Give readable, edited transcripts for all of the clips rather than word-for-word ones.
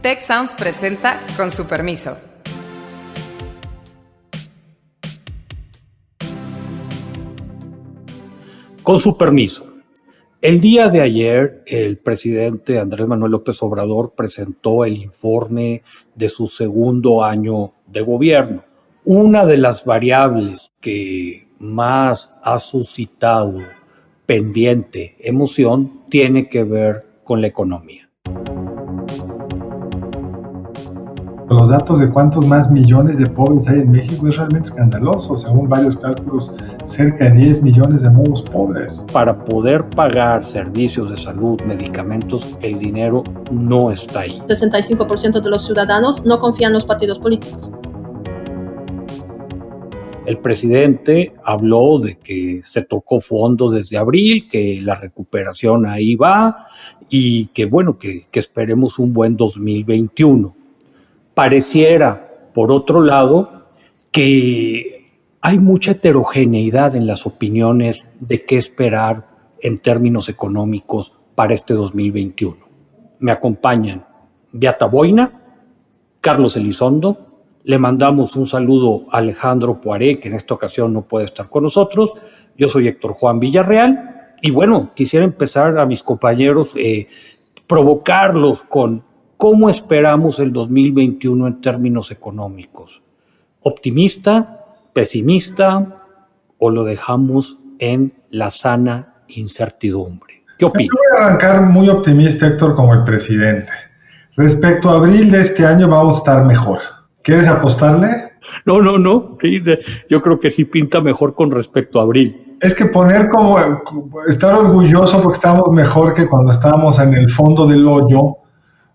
Tech Sounds presenta Con su permiso. Con su permiso. El día de ayer, el presidente Andrés Manuel López Obrador presentó el informe de su segundo año de gobierno. Una de las variables que más ha suscitado pendiente emoción tiene que ver con la economía. Los datos de cuántos más millones de pobres hay en México es realmente escandaloso. Según varios cálculos, cerca de 10 millones de nuevos pobres. Para poder pagar servicios de salud, medicamentos, el dinero no está ahí. 65% de los ciudadanos no confían en los partidos políticos. El presidente habló de que se tocó fondo desde abril, que la recuperación ahí va y que bueno, que esperemos un buen 2021. Pareciera, por otro lado, que hay mucha heterogeneidad en las opiniones de qué esperar en términos económicos para este 2021. Me acompañan Beata Boina, Carlos Elizondo, le mandamos un saludo a Alejandro Poiré, que en esta ocasión no puede estar con nosotros. Yo soy Héctor Juan Villarreal y bueno, quisiera empezar a mis compañeros, provocarlos con ¿cómo esperamos el 2021 en términos económicos? ¿Optimista, pesimista o lo dejamos en la sana incertidumbre? ¿Qué opinas? Yo voy a arrancar muy optimista, Héctor, como el presidente. Respecto a abril de este año vamos a estar mejor. ¿Quieres apostarle? No. Sí, yo creo que sí pinta mejor con respecto a abril. Es que estar orgulloso porque estamos mejor que cuando estábamos en el fondo del hoyo,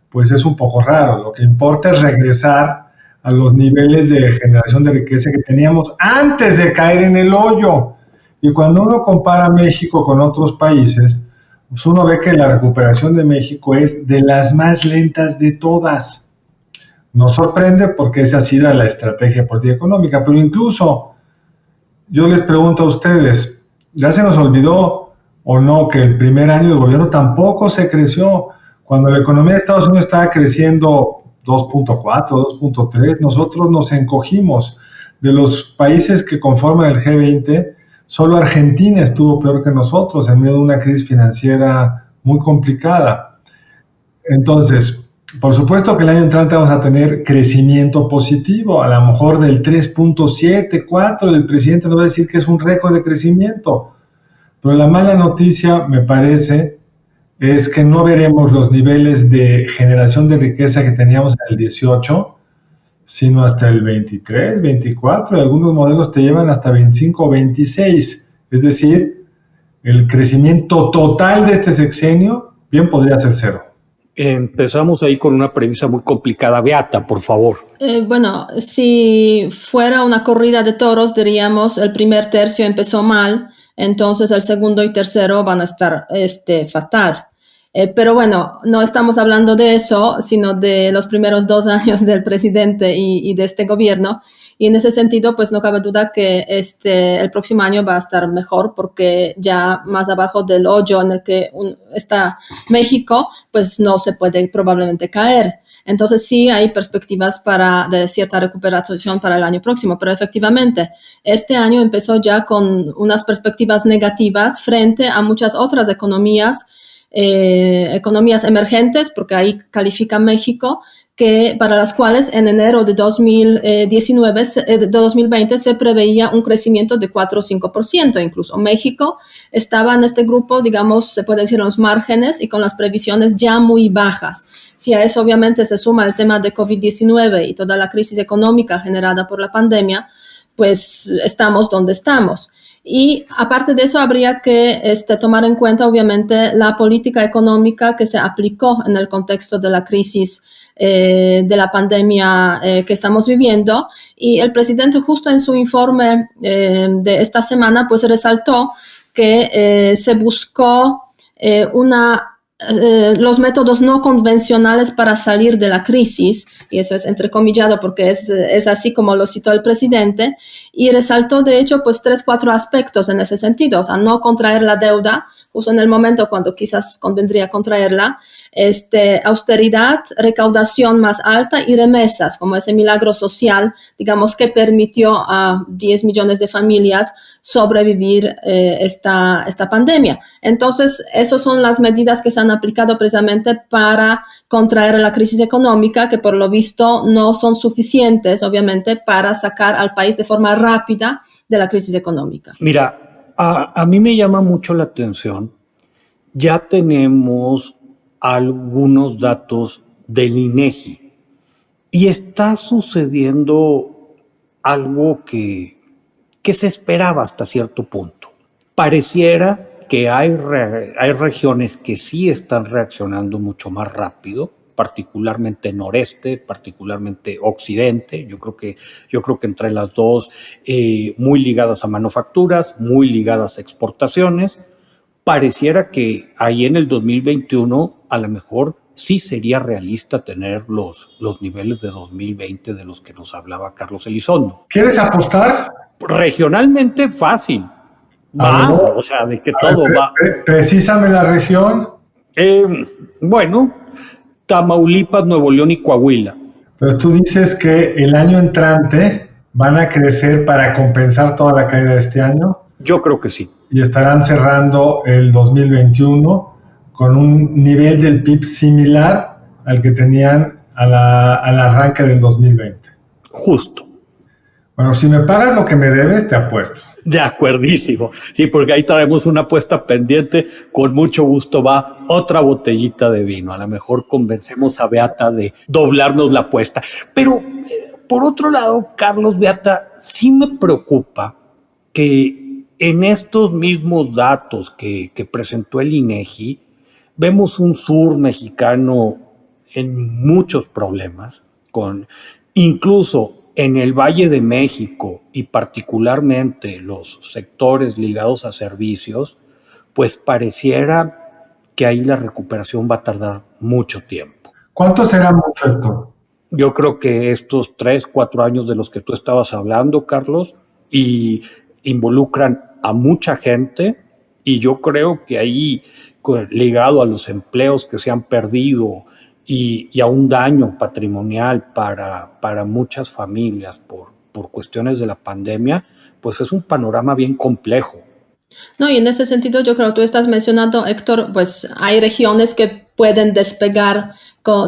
pues es un poco raro. Lo que importa es regresar a los niveles de generación de riqueza que teníamos antes de caer en el hoyo. Y cuando uno compara México con otros países, pues uno ve que la recuperación de México es de las más lentas de todas. Nos sorprende porque esa ha sido la estrategia de política económica, pero incluso yo les pregunto a ustedes, ¿ya se nos olvidó o no que el primer año de gobierno tampoco se creció? Cuando la economía de Estados Unidos estaba creciendo 2.4, 2.3, nosotros nos encogimos. De los países que conforman el G20, solo Argentina estuvo peor que nosotros en medio de una crisis financiera muy complicada. Entonces, por supuesto que el año entrante vamos a tener crecimiento positivo, a lo mejor del 3.7, 4, el presidente nos va a decir que es un récord de crecimiento. Pero la mala noticia, me parece, es que no veremos los niveles de generación de riqueza que teníamos en el 18, sino hasta el 23, 24, y algunos modelos te llevan hasta 25 o 26. Es decir, el crecimiento total de este sexenio bien podría ser cero. Empezamos ahí con una premisa muy complicada. Beata, por favor. Bueno, si fuera una corrida de toros, diríamos el primer tercio empezó mal, entonces el segundo y tercero van a estar fatal. Pero bueno, no estamos hablando de eso, sino de los primeros 2 años del presidente y de este gobierno. Y en ese sentido, pues no cabe duda que el próximo año va a estar mejor porque ya más abajo del hoyo en el que está México, pues no se puede probablemente caer. Entonces sí hay perspectivas de cierta recuperación para el año próximo, pero efectivamente este año empezó ya con unas perspectivas negativas frente a muchas otras economías emergentes, porque ahí califica México, para las cuales en enero de 2020 se preveía un crecimiento de 4 o 5%. Incluso México estaba en este grupo, digamos, se puede decir en los márgenes y con las previsiones ya muy bajas. Si a eso obviamente se suma el tema de COVID-19 y toda la crisis económica generada por la pandemia, pues estamos donde estamos. Y aparte de eso, habría que tomar en cuenta, obviamente, la política económica que se aplicó en el contexto de la crisis de la pandemia que estamos viviendo. Y el presidente, justo en su informe de esta semana, pues resaltó que se buscó los métodos no convencionales para salir de la crisis, y eso es entrecomillado porque es así como lo citó el presidente, y resaltó de hecho pues 3-4 aspectos en ese sentido, o sea, no contraer la deuda justo en el momento cuando quizás convendría contraerla, austeridad, recaudación más alta y remesas, como ese milagro social, digamos, que permitió a 10 millones de familias sobrevivir esta pandemia. Entonces, esas son las medidas que se han aplicado precisamente para contraer la crisis económica, que por lo visto no son suficientes, obviamente, para sacar al país de forma rápida de la crisis económica. Mira, a mí me llama mucho la atención. Ya tenemos algunos datos del INEGI y está sucediendo algo que se esperaba hasta cierto punto. Pareciera que hay regiones que sí están reaccionando mucho más rápido, particularmente noreste, particularmente occidente. Yo creo que entre las dos, muy ligadas a manufacturas, muy ligadas a exportaciones. Pareciera que ahí en el 2021 a lo mejor sí sería realista tener los niveles de 2020 de los que nos hablaba Carlos Elizondo. ¿Quieres apostar? Regionalmente fácil. Va, o sea, de que todo va. Precísame la región. Bueno, Tamaulipas, Nuevo León y Coahuila. Entonces tú dices que el año entrante van a crecer para compensar toda la caída de este año. Yo creo que sí. Y estarán cerrando el 2021 con un nivel del PIB similar al que tenían al arranque del 2020. Justo. Bueno, si me pagas lo que me debes, te apuesto. De acuerdísimo. Sí, porque ahí traemos una apuesta pendiente. Con mucho gusto va otra botellita de vino. A lo mejor convencemos a Beata de doblarnos la apuesta. Pero, por otro lado, Carlos, Beata, sí me preocupa que en estos mismos datos que presentó el INEGI, vemos un sur mexicano en muchos problemas, incluso en el Valle de México y particularmente los sectores ligados a servicios, pues pareciera que ahí la recuperación va a tardar mucho tiempo. ¿Cuánto será mucho, Héctor? Yo creo que estos 3-4 años de los que tú estabas hablando, Carlos, y involucran a mucha gente, y yo creo que ahí, ligado a los empleos que se han perdido y a un daño patrimonial para muchas familias por cuestiones de la pandemia, pues es un panorama bien complejo. No, y en ese sentido yo creo que tú estás mencionando, Héctor, pues hay regiones que pueden despegar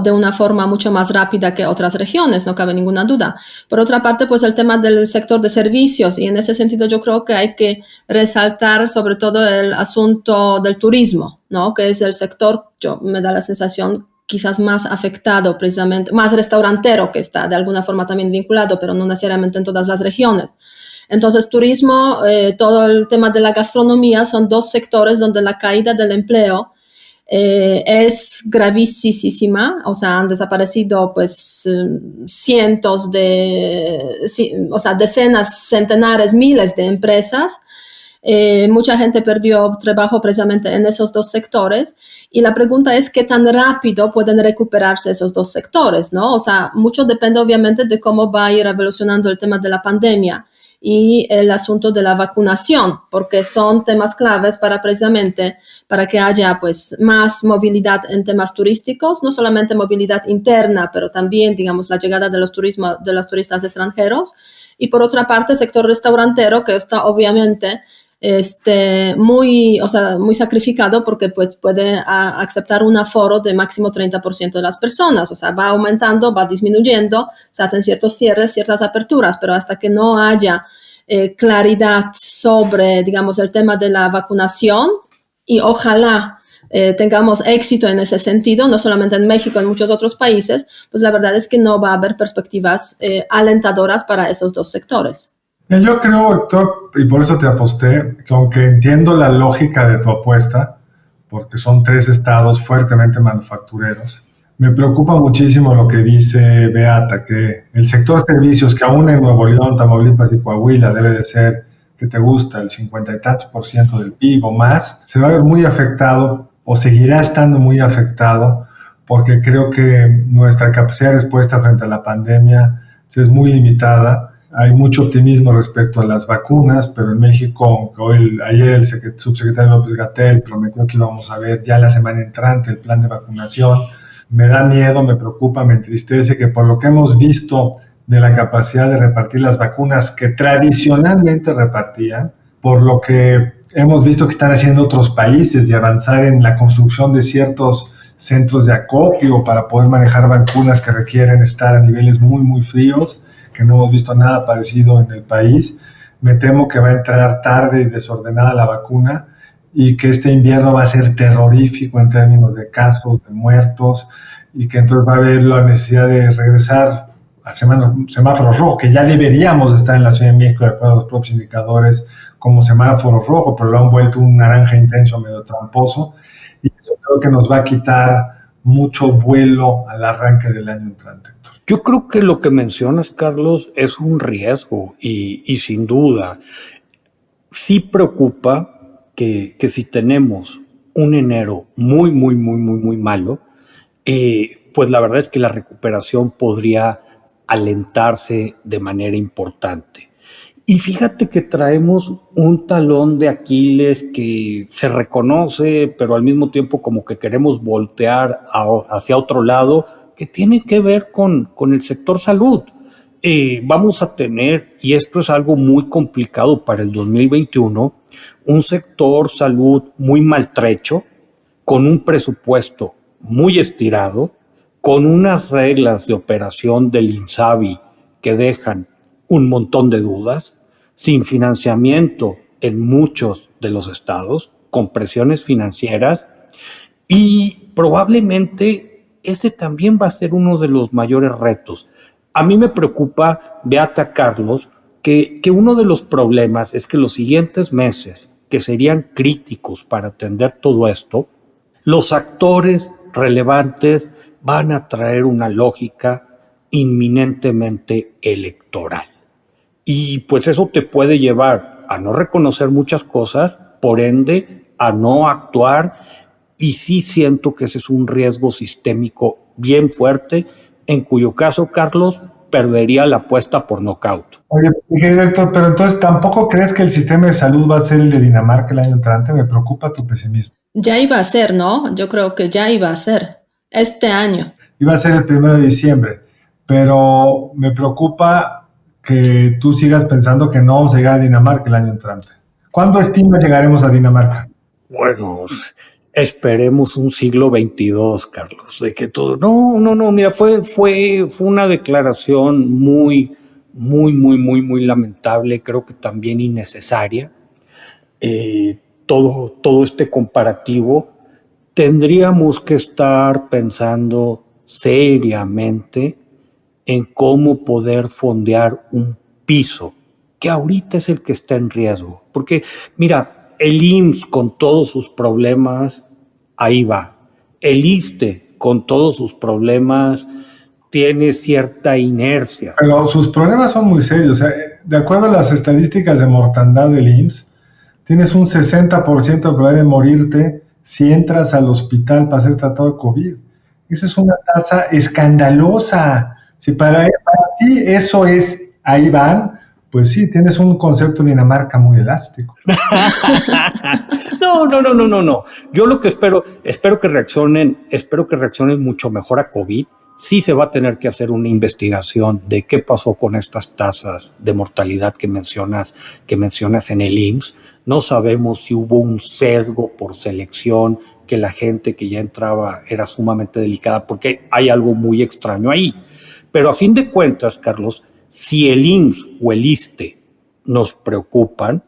de una forma mucho más rápida que otras regiones, no cabe ninguna duda. Por otra parte, pues el tema del sector de servicios, y en ese sentido yo creo que hay que resaltar sobre todo el asunto del turismo, ¿no? Que es el sector, me da la sensación, quizás más afectado precisamente, más restaurantero, que está de alguna forma también vinculado, pero no necesariamente en todas las regiones. Entonces, turismo, todo el tema de la gastronomía son dos sectores donde la caída del empleo es gravísima, o sea, han desaparecido pues cientos decenas, centenares, miles de empresas. Mucha gente perdió trabajo precisamente en esos dos sectores, y la pregunta es qué tan rápido pueden recuperarse esos dos sectores, ¿no? O sea, mucho depende obviamente de cómo va a ir evolucionando el tema de la pandemia y el asunto de la vacunación, porque son temas claves para que haya pues más movilidad en temas turísticos, no solamente movilidad interna, pero también, digamos, la llegada de los turistas extranjeros. Y por otra parte, el sector restaurantero, que está obviamente muy sacrificado, porque pues puede aceptar un aforo de máximo 30% de las personas, o sea, va aumentando, va disminuyendo, se hacen ciertos cierres, ciertas aperturas, pero hasta que no haya claridad sobre, digamos, el tema de la vacunación, y ojalá tengamos éxito en ese sentido, no solamente en México, en muchos otros países, pues la verdad es que no va a haber perspectivas alentadoras para esos dos sectores. Yo creo, Héctor, y por eso te aposté, que aunque entiendo la lógica de tu apuesta, porque son 3 estados fuertemente manufactureros, me preocupa muchísimo lo que dice Beata, que el sector servicios, que aún en Nuevo León, Tamaulipas y Coahuila debe de ser, que te gusta, el 50 y tantos % del PIB o más, se va a ver muy afectado o seguirá estando muy afectado, porque creo que nuestra capacidad de respuesta frente a la pandemia es muy limitada. Hay mucho optimismo respecto a las vacunas, pero en México, ayer el subsecretario López-Gatell prometió que íbamos a ver ya la semana entrante el plan de vacunación. Me da miedo, me preocupa, me entristece que por lo que hemos visto de la capacidad de repartir las vacunas que tradicionalmente repartían, por lo que hemos visto que están haciendo otros países de avanzar en la construcción de ciertos centros de acopio para poder manejar vacunas que requieren estar a niveles muy, muy fríos, que no hemos visto nada parecido en el país. Me temo que va a entrar tarde y desordenada la vacuna y que este invierno va a ser terrorífico en términos de casos, de muertos, y que entonces va a haber la necesidad de regresar al semáforo rojo, que ya deberíamos estar en la Ciudad de México de acuerdo a los propios indicadores como semáforo rojo, pero lo han vuelto un naranja intenso medio tramposo, y eso creo que nos va a quitar mucho vuelo al arranque del año entrante. Yo creo que lo que mencionas, Carlos, es un riesgo y sin duda sí preocupa que si tenemos un enero muy, muy, muy, muy, muy malo, pues la verdad es que la recuperación podría alentarse de manera importante. Y fíjate que traemos un talón de Aquiles que se reconoce, pero al mismo tiempo como que queremos voltear hacia otro lado, que tiene que ver con el sector salud. Vamos a tener, y esto es algo muy complicado para el 2021, un sector salud muy maltrecho, con un presupuesto muy estirado, con unas reglas de operación del INSABI que dejan un montón de dudas, sin financiamiento en muchos de los estados, con presiones financieras, y probablemente ese también va a ser uno de los mayores retos. A mí me preocupa, Beata, Carlos, que uno de los problemas es que los siguientes meses, que serían críticos para atender todo esto, los actores relevantes van a traer una lógica inminentemente electoral. Y pues eso te puede llevar a no reconocer muchas cosas, por ende, a no actuar, y sí siento que ese es un riesgo sistémico bien fuerte, en cuyo caso, Carlos, perdería la apuesta por nocaut. Oye, director, pero entonces ¿tampoco crees que el sistema de salud va a ser el de Dinamarca el año entrante? Me preocupa tu pesimismo. Ya iba a ser, ¿no? Yo creo que ya iba a ser este año. Iba a ser el 1 de diciembre, pero me preocupa que tú sigas pensando que no vamos a llegar a Dinamarca el año entrante. ¿Cuándo estimas llegaremos a Dinamarca? Bueno, esperemos un siglo XXII, Carlos, de que todo... No, mira, fue una declaración muy lamentable, creo que también innecesaria. Todo este comparativo, tendríamos que estar pensando seriamente en cómo poder fondear un piso, que ahorita es el que está en riesgo. Porque, mira, el IMSS con todos sus problemas, ahí va. El ISSSTE con todos sus problemas tiene cierta inercia. Pero sus problemas son muy serios. De acuerdo a las estadísticas de mortandad del IMSS, tienes un 60% de probabilidad de morirte si entras al hospital para ser tratado de COVID. Esa es una tasa escandalosa. Si para ti eso es, ahí van, pues sí, tienes un concepto de Dinamarca muy elástico. No. Yo lo que espero que reaccionen mucho mejor a COVID. Sí se va a tener que hacer una investigación de qué pasó con estas tasas de mortalidad que mencionas en el IMSS. No sabemos si hubo un sesgo por selección, que la gente que ya entraba era sumamente delicada, porque hay algo muy extraño ahí. Pero a fin de cuentas, Carlos, si el IMSS o el ISSSTE nos preocupan,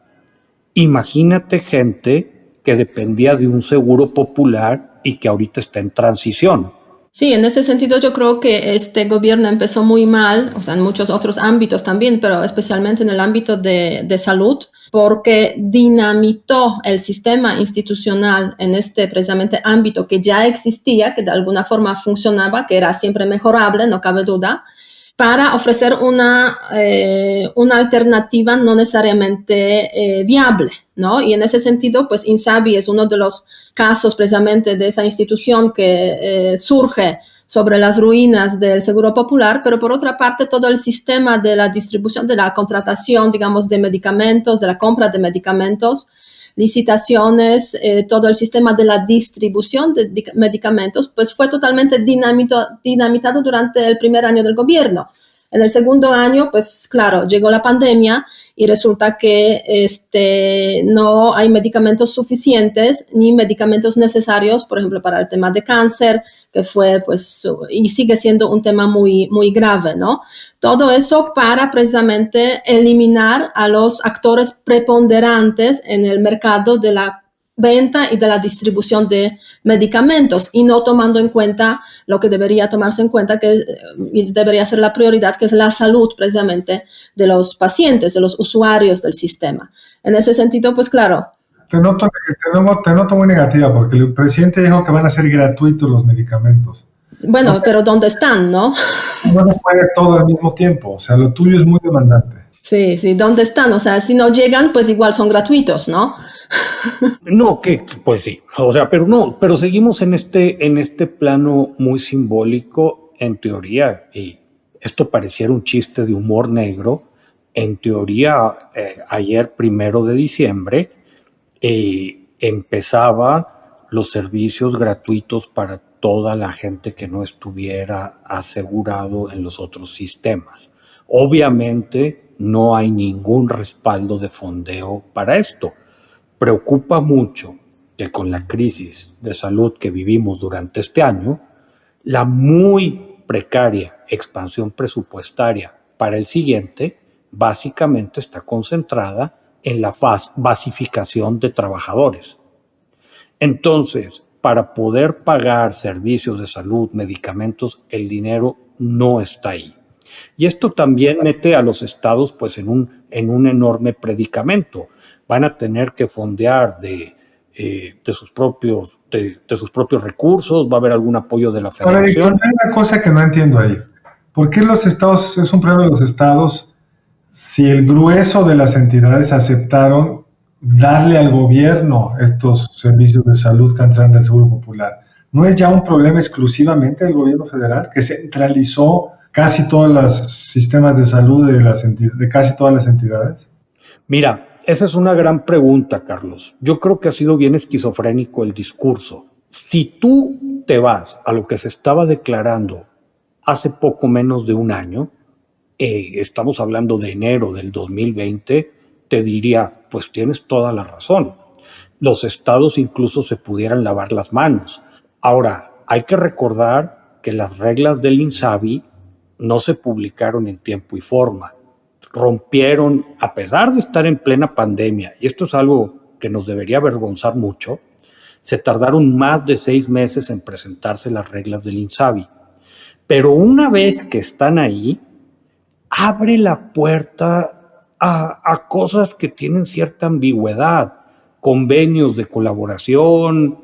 imagínate gente que dependía de un seguro popular y que ahorita está en transición. Sí, en ese sentido yo creo que este gobierno empezó muy mal, o sea, en muchos otros ámbitos también, pero especialmente en el ámbito de salud, porque dinamitó el sistema institucional en este precisamente ámbito que ya existía, que de alguna forma funcionaba, que era siempre mejorable, no cabe duda, para ofrecer una alternativa no necesariamente viable, ¿no? Y en ese sentido, pues INSABI es uno de los casos precisamente de esa institución que surge sobre las ruinas del Seguro Popular, pero por otra parte todo el sistema de la distribución, de la contratación, digamos, de medicamentos, de la compra de medicamentos, licitaciones, todo el sistema de la distribución de medicamentos, pues fue totalmente dinamitado durante el primer año del gobierno. En el segundo año, pues claro, llegó la pandemia y resulta que no hay medicamentos suficientes ni medicamentos necesarios, por ejemplo, para el tema de cáncer, que fue, pues, y sigue siendo un tema muy, muy grave, ¿no? Todo eso para precisamente eliminar a los actores preponderantes en el mercado de la venta y de la distribución de medicamentos y no tomando en cuenta lo que debería tomarse en cuenta, que debería ser la prioridad, que es la salud precisamente de los pacientes, de los usuarios del sistema. En ese sentido, pues claro. Te noto muy negativa porque el presidente dijo que van a ser gratuitos los medicamentos. Bueno, no, pero ¿dónde están, no? No se puede todo al mismo tiempo, o sea, lo tuyo es muy demandante. Sí, ¿dónde están? O sea, si no llegan, pues igual son gratuitos, ¿no? No, que pues sí, o sea, pero seguimos en este plano muy simbólico, en teoría, y esto pareciera un chiste de humor negro. En teoría, ayer 1 de diciembre empezaba los servicios gratuitos para toda la gente que no estuviera asegurado en los otros sistemas. Obviamente no hay ningún respaldo de fondeo para esto. Preocupa mucho que con la crisis de salud que vivimos durante este año, la muy precaria expansión presupuestaria para el siguiente básicamente está concentrada en la basificación de trabajadores. Entonces, para poder pagar servicios de salud, medicamentos, el dinero no está ahí. Y esto también mete a los estados pues en un enorme predicamento. Van a tener que fondear de sus propios recursos, va a haber algún apoyo de la federación. Ahora, hay una cosa que no entiendo ahí. ¿Por qué los estados, es un problema de los estados, si el grueso de las entidades aceptaron darle al gobierno estos servicios de salud que entran del Seguro Popular? ¿No es ya un problema exclusivamente del gobierno federal, que centralizó casi todos los sistemas de salud de casi todas las entidades? Mira, esa es una gran pregunta, Carlos. Yo creo que ha sido bien esquizofrénico el discurso. Si tú te vas a lo que se estaba declarando hace poco menos de un año, estamos hablando de enero del 2020, te diría, pues tienes toda la razón. Los estados incluso se pudieran lavar las manos. Ahora, hay que recordar que las reglas del INSABI no se publicaron en tiempo y forma. Rompieron, a pesar de estar en plena pandemia, y esto es algo que nos debería avergonzar mucho, se tardaron más de 6 meses en presentarse las reglas del INSABI. Pero una vez que están ahí, abre la puerta a cosas que tienen cierta ambigüedad, convenios de colaboración,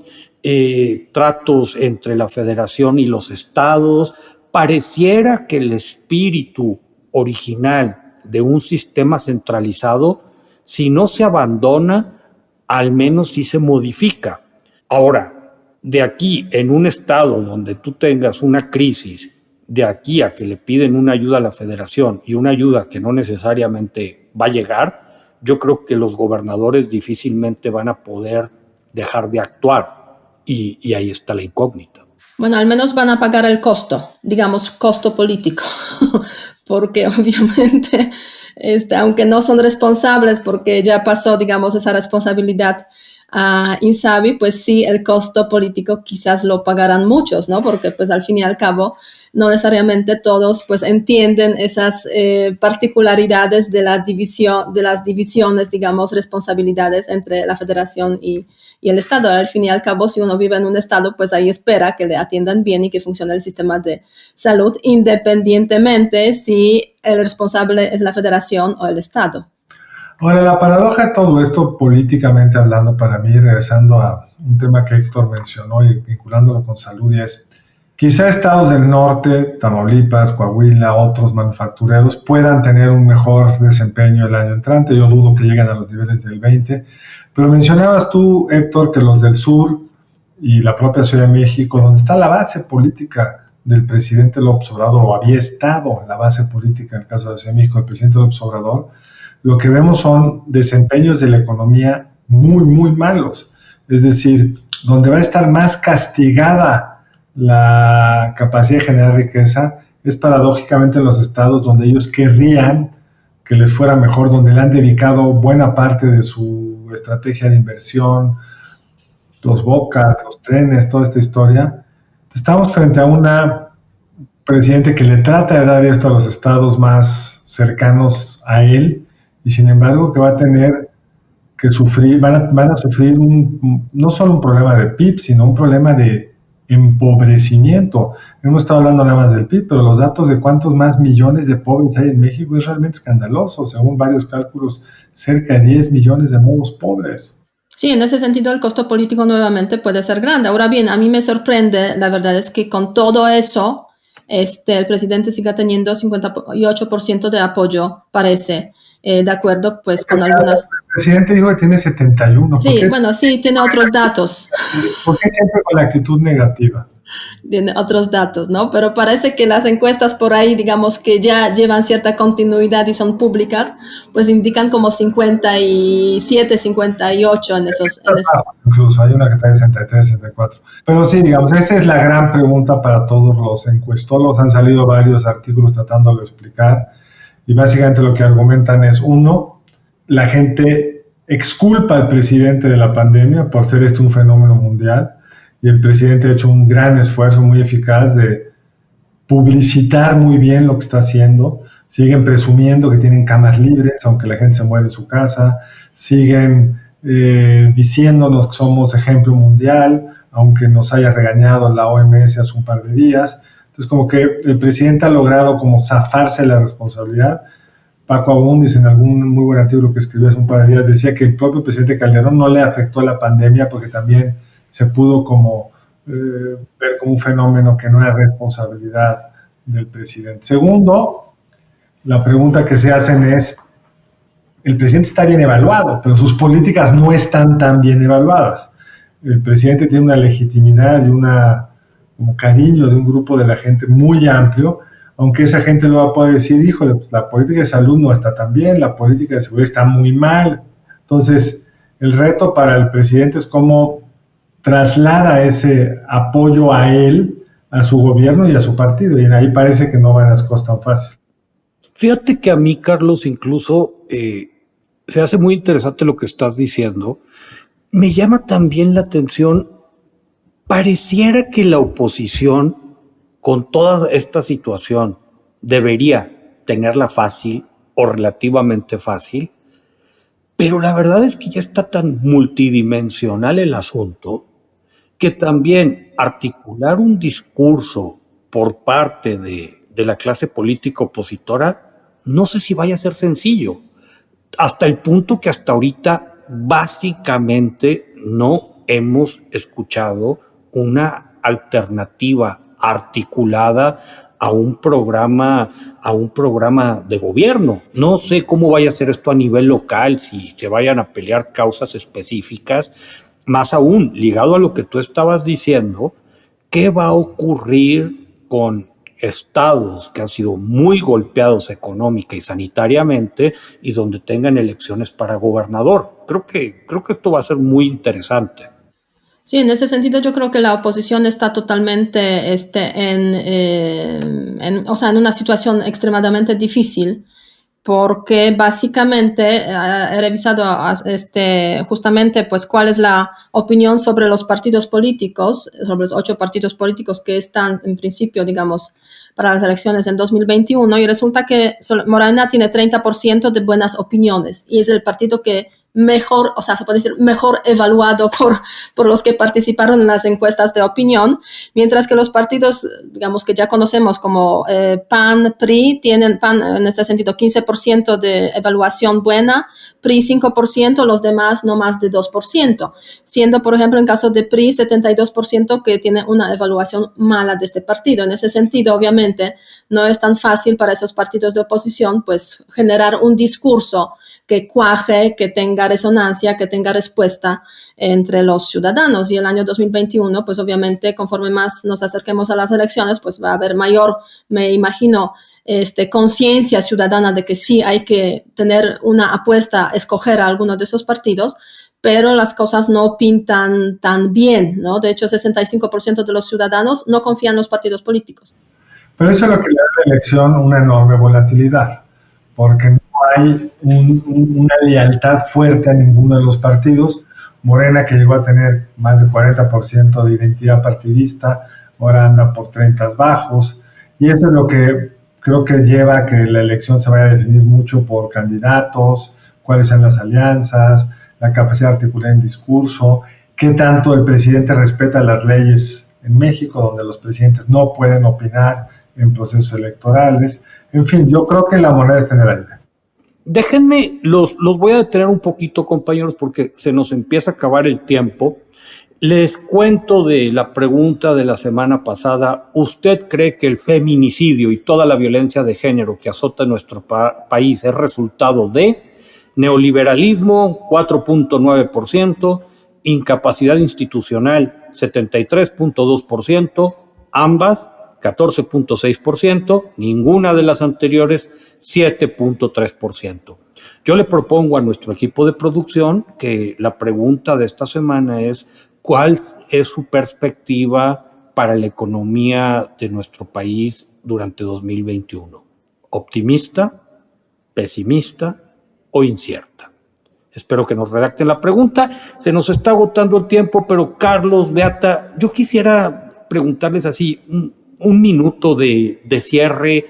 tratos entre la federación y los estados. Pareciera que el espíritu original de un sistema centralizado, si no se abandona, al menos sí se modifica. Ahora, de aquí en un estado donde tú tengas una crisis, de aquí a que le piden una ayuda a la federación y una ayuda que no necesariamente va a llegar, yo creo que los gobernadores difícilmente van a poder dejar de actuar y ahí está la incógnita. Bueno, al menos van a pagar el costo, digamos, costo político, porque obviamente, aunque no son responsables, porque ya pasó, digamos, esa responsabilidad a INSABI, pues sí, el costo político quizás lo pagarán muchos, ¿no? Porque pues al fin y al cabo no necesariamente todos pues entienden esas particularidades de la división, de las divisiones, digamos, responsabilidades entre la federación y el Estado. Al fin y al cabo, si uno vive en un Estado, pues ahí espera que le atiendan bien y que funcione el sistema de salud, independientemente si el responsable es la federación o el Estado. Ahora, la paradoja de todo esto, políticamente hablando, para mí, regresando a un tema que Héctor mencionó y vinculándolo con salud, y es, quizá estados del norte, Tamaulipas, Coahuila, otros manufactureros, puedan tener un mejor desempeño el año entrante. Yo dudo que lleguen a los niveles del 20, pero mencionabas tú, Héctor, que los del sur y la propia Ciudad de México, donde está la base política del presidente López Obrador, o había estado en la base política en el caso de la Ciudad de México, el presidente López Obrador, lo que vemos son desempeños de la economía muy, muy malos. Es decir, donde va a estar más castigada la capacidad de generar riqueza es paradójicamente en los estados donde ellos querrían que les fuera mejor, donde le han dedicado buena parte de su estrategia de inversión, los bocas, los trenes, toda esta historia. Estamos frente a un presidente que le trata de dar esto a los estados más cercanos a él, y sin embargo que va a tener que sufrir, van a sufrir no solo un problema de PIB, sino un problema de empobrecimiento. Hemos estado hablando nada más del PIB, pero los datos de cuántos más millones de pobres hay en México es realmente escandaloso. Según varios cálculos, cerca de 10 millones de nuevos pobres. Sí, en ese sentido el costo político nuevamente puede ser grande. Ahora bien, a mí me sorprende, la verdad es que con todo eso, el presidente siga teniendo 58% de apoyo, parece, de acuerdo pues con algunas... El presidente dijo que tiene 71. Sí, bueno, sí, tiene otros datos. ¿Por qué siempre con la actitud negativa? Tiene otros datos, ¿no? Pero parece que las encuestas por ahí, digamos que ya llevan cierta continuidad y son públicas, pues indican como 57, 58 en esos... Incluso hay una que está en 63, 64. Pero sí, digamos, esa es la gran pregunta para todos los encuestólogos. Han salido varios artículos tratándolo de explicar y básicamente lo que argumentan es, uno, la gente exculpa al presidente de la pandemia por ser un fenómeno mundial. Y el presidente ha hecho un gran esfuerzo muy eficaz de publicitar muy bien lo que está haciendo. Siguen presumiendo que tienen camas libres, aunque la gente se muere en su casa. Siguen diciéndonos que somos ejemplo mundial, aunque nos haya regañado la OMS hace un par de días. Entonces, como que el presidente ha logrado como zafarse de la responsabilidad. Paco Abundis, en algún muy buen artículo que escribió hace un par de días, decía que el propio presidente Calderón no le afectó la pandemia porque también se pudo como ver como un fenómeno que no es responsabilidad del presidente. Segundo, la pregunta que se hacen es, el presidente está bien evaluado, pero sus políticas no están tan bien evaluadas. El presidente tiene una legitimidad y como cariño de un grupo de la gente muy amplio, aunque esa gente luego puede decir, híjole, pues la política de salud no está tan bien, la política de seguridad está muy mal. Entonces, el reto para el presidente es cómo traslada ese apoyo a él, a su gobierno y a su partido, y ahí parece que no van las cosas tan fácil. Fíjate que a mí, Carlos, incluso se hace muy interesante lo que estás diciendo. Me llama también la atención, pareciera que la oposición, con toda esta situación, debería tenerla fácil o relativamente fácil, pero la verdad es que ya está tan multidimensional el asunto que también articular un discurso por parte de la clase política opositora, no sé si vaya a ser sencillo, hasta el punto que hasta ahorita básicamente no hemos escuchado una alternativa articulada a un programa de gobierno. No sé cómo vaya a ser esto a nivel local, si se vayan a pelear causas específicas. Más aún, ligado a lo que tú estabas diciendo, ¿qué va a ocurrir con estados que han sido muy golpeados económica y sanitariamente y donde tengan elecciones para gobernador? Creo que esto va a ser muy interesante. Sí, en ese sentido yo creo que la oposición está totalmente en una situación extremadamente difícil, porque básicamente he revisado justamente pues cuál es la opinión sobre los partidos políticos, sobre los 8 partidos políticos que están en principio, digamos, para las elecciones en 2021, y resulta que Morena tiene 30% de buenas opiniones y es el partido que mejor, o sea, se puede decir mejor evaluado por los que participaron en las encuestas de opinión, mientras que los partidos, digamos, que ya conocemos como PAN, PRI, tienen PAN en ese sentido 15% de evaluación buena, PRI 5%, los demás no más de 2%, siendo, por ejemplo, en caso de PRI 72% que tiene una evaluación mala de este partido. En ese sentido, obviamente, no es tan fácil para esos partidos de oposición, pues, generar un discurso que cuaje, que tenga resonancia, que tenga respuesta entre los ciudadanos. Y el año 2021, pues obviamente, conforme más nos acerquemos a las elecciones, pues va a haber mayor, me imagino, conciencia ciudadana de que sí hay que tener una apuesta, escoger a alguno de esos partidos, pero las cosas no pintan tan bien, ¿no? De hecho, 65% de los ciudadanos no confían en los partidos políticos. Pero eso es lo que le da a la elección una enorme volatilidad, porque no hay una lealtad fuerte a ninguno de los partidos. Morena, que llegó a tener más de 40% de identidad partidista, ahora anda por 30 bajos, y eso es lo que creo que lleva a que la elección se vaya a definir mucho por candidatos, cuáles son las alianzas, la capacidad de articular en discurso, qué tanto el presidente respeta las leyes en México, donde los presidentes no pueden opinar en procesos electorales. En fin, yo creo que la moneda está en el aire. Déjenme, los voy a detener un poquito, compañeros, porque se nos empieza a acabar el tiempo. Les cuento de la pregunta de la semana pasada. ¿Usted cree que el feminicidio y toda la violencia de género que azota nuestro país es resultado de neoliberalismo, 4.9%, incapacidad institucional, 73.2%, ambas, 14.6%, ninguna de las anteriores, 7.3%? Yo le propongo a nuestro equipo de producción que la pregunta de esta semana es: ¿cuál es su perspectiva para la economía de nuestro país durante 2021? ¿Optimista, pesimista o incierta? Espero que nos redacten la pregunta. Se nos está agotando el tiempo, pero Carlos, Beata, yo quisiera preguntarles así un minuto de cierre,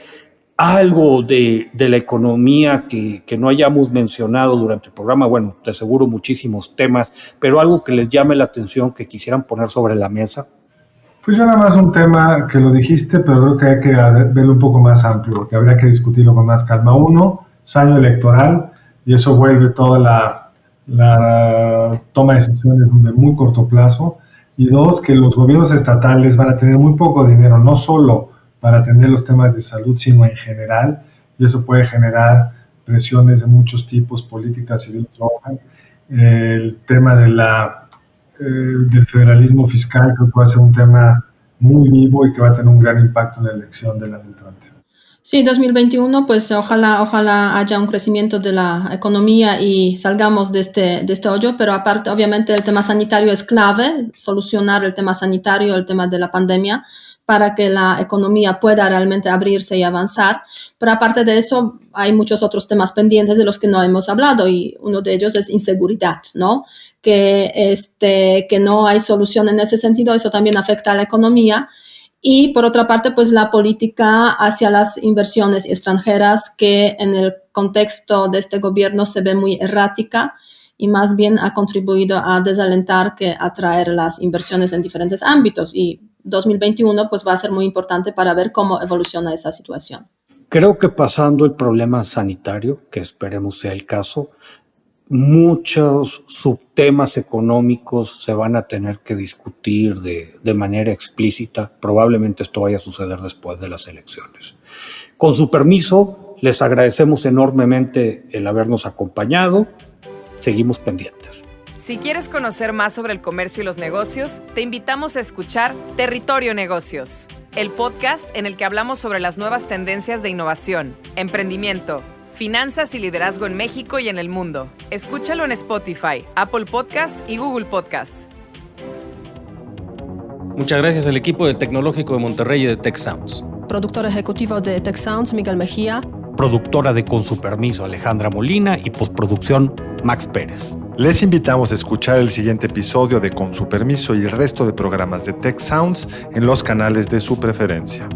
algo de la economía que no hayamos mencionado durante el programa. Bueno, de seguro muchísimos temas, pero algo que les llame la atención, que quisieran poner sobre la mesa. Pues yo nada más un tema que lo dijiste, pero creo que hay que verlo un poco más amplio, porque habría que discutirlo con más calma. Uno, es año electoral, y eso vuelve toda la toma de decisiones de muy corto plazo. Y dos, que los gobiernos estatales van a tener muy poco dinero, no solo para atender los temas de salud, sino en general, y eso puede generar presiones de muchos tipos, políticas y de otro orden. El tema del federalismo fiscal creo que va a ser un tema muy vivo y que va a tener un gran impacto en la elección del año entrante. Sí, 2021, pues ojalá haya un crecimiento de la economía y salgamos de este hoyo, pero aparte, obviamente, el tema sanitario es clave, solucionar el tema sanitario, el tema de la pandemia, para que la economía pueda realmente abrirse y avanzar. Pero aparte de eso, hay muchos otros temas pendientes de los que no hemos hablado, y uno de ellos es inseguridad, ¿no? Que no hay solución en ese sentido, eso también afecta a la economía. Y por otra parte, pues la política hacia las inversiones extranjeras, que en el contexto de este gobierno se ve muy errática y más bien ha contribuido a desalentar que atraer las inversiones en diferentes ámbitos. Y 2021 pues va a ser muy importante para ver cómo evoluciona esa situación. Creo que pasando el problema sanitario, que esperemos sea el caso, muchos subtemas económicos se van a tener que discutir de manera explícita. Probablemente esto vaya a suceder después de las elecciones. Con su permiso, les agradecemos enormemente el habernos acompañado. Seguimos pendientes. Si quieres conocer más sobre el comercio y los negocios, te invitamos a escuchar Territorio Negocios, el podcast en el que hablamos sobre las nuevas tendencias de innovación, emprendimiento, finanzas y liderazgo en México y en el mundo. Escúchalo en Spotify, Apple Podcast y Google Podcast. Muchas gracias al equipo del Tecnológico de Monterrey y de Tech Sounds. Productor ejecutivo de Tech Sounds, Miguel Mejía. Productora de Con su permiso, Alejandra Molina, y postproducción, Max Pérez. Les invitamos a escuchar el siguiente episodio de Con su permiso y el resto de programas de Tech Sounds en los canales de su preferencia.